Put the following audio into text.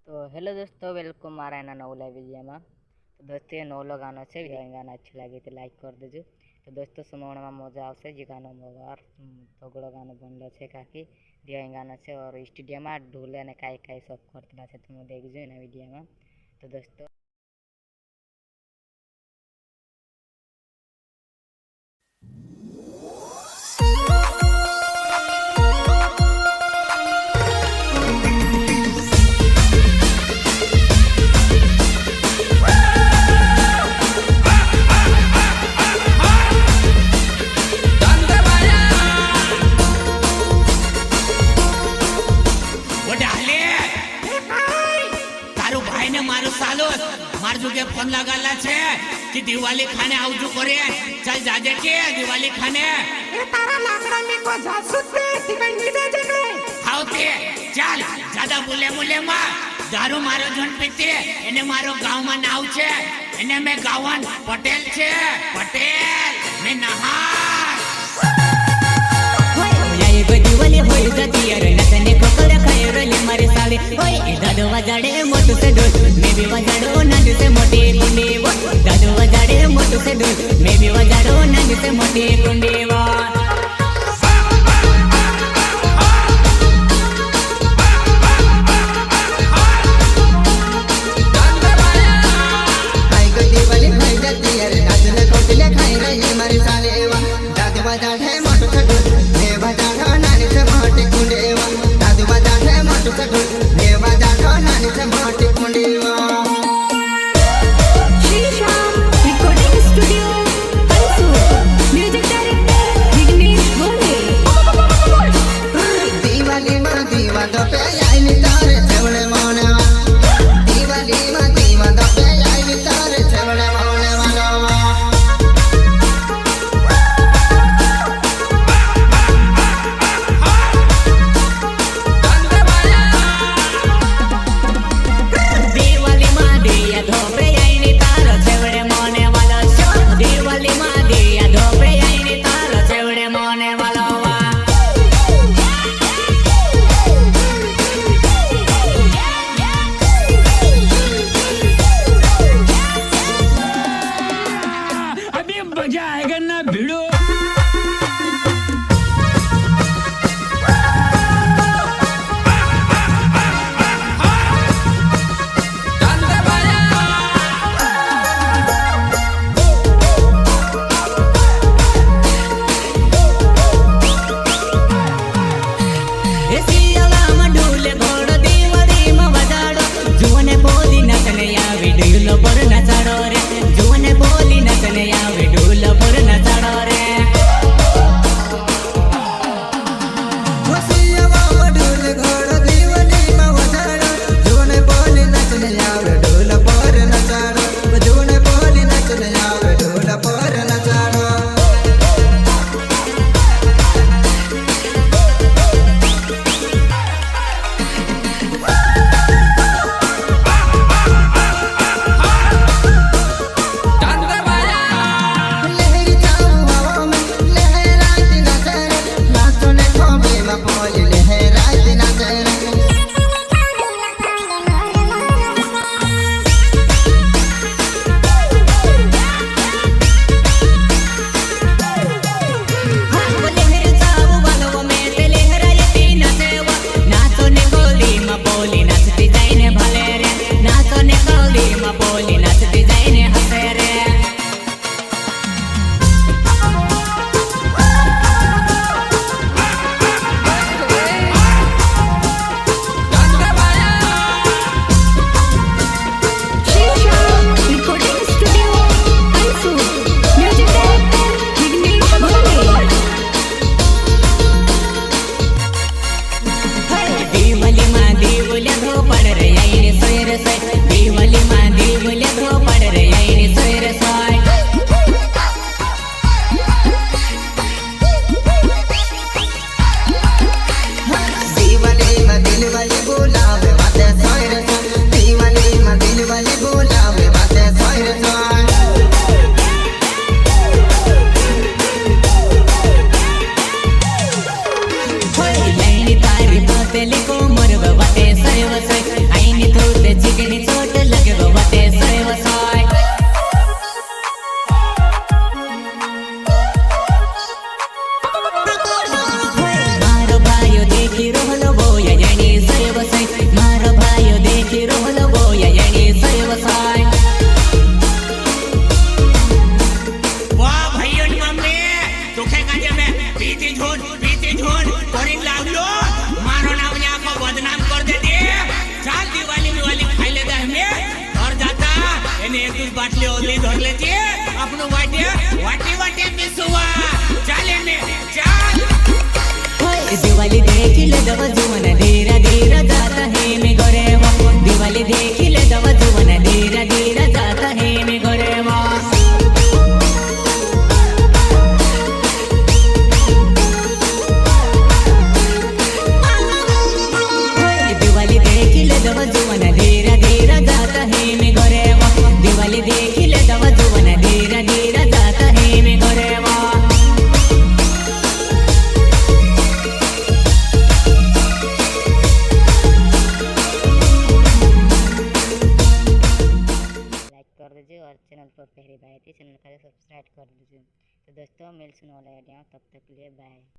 तो हेलो दोस्तों, वेलकम मारा एना नव लाइव वीडियो में। तो दोस्तों ये नवलो गानो है, गाना अच्छी लगी तो लाइक कर दीजिए। तो दोस्तों सुनवा में मजा आवशे। जे गानो मोबार तगड़ो गानो बनलो है काकी दिया गाना है और स्टूडियो में ढोले ने काई काई सब करता है तुम देखजो एना वीडियो में। तो दोस्तों मार जुगे फोन लगाला छे कि दिवाली खाने आवजू करे। चल जाजे के दिवाली खाने ए तारा लाकड़ा में को जासूस पे टिकट नहीं दे जने आवते। चल ज्यादा बोले मा दारू मारो जन पीते एने मारो गांव में नाव छे एने में गावन पटेल छे पटेल में नहार होय गो दिवाली होय जाती यार नतने खोकड़े खाय रले मारे सावे होय दादू वजाड़े मोटू से ढोल मैं भी वजाड़ो नांदू से मोटी कुंडी वो दादू वजाड़े मोटू से ढोल मैं भी वजाड़ो नांदू से मोटी कुंडी वो ने एक दूध बाटली ओली धर लेती अपनो वाटे वाटे वाटे मिसुआ चाले में चाल दिवाली देखिले दव जुवन धीरा धीरा जाता है मैं घरे वा दिवाली देखिले दव जुवन धीरा धीरा जाता है मैं घरे वा दिवाली देखिले दव जुवन धीरा धीरा जाता है मैं घरे वा दिवाली देखिले दव जुवन धीरा धीरा जाता है मैं घरे वा लाइक कर दीजिए और चैनल पर पहली बार आए थे चैनल का सब्सक्राइब कर दीजिए। तो दोस्तों मिलने वाला वीडियो तब तक के लिए बाय।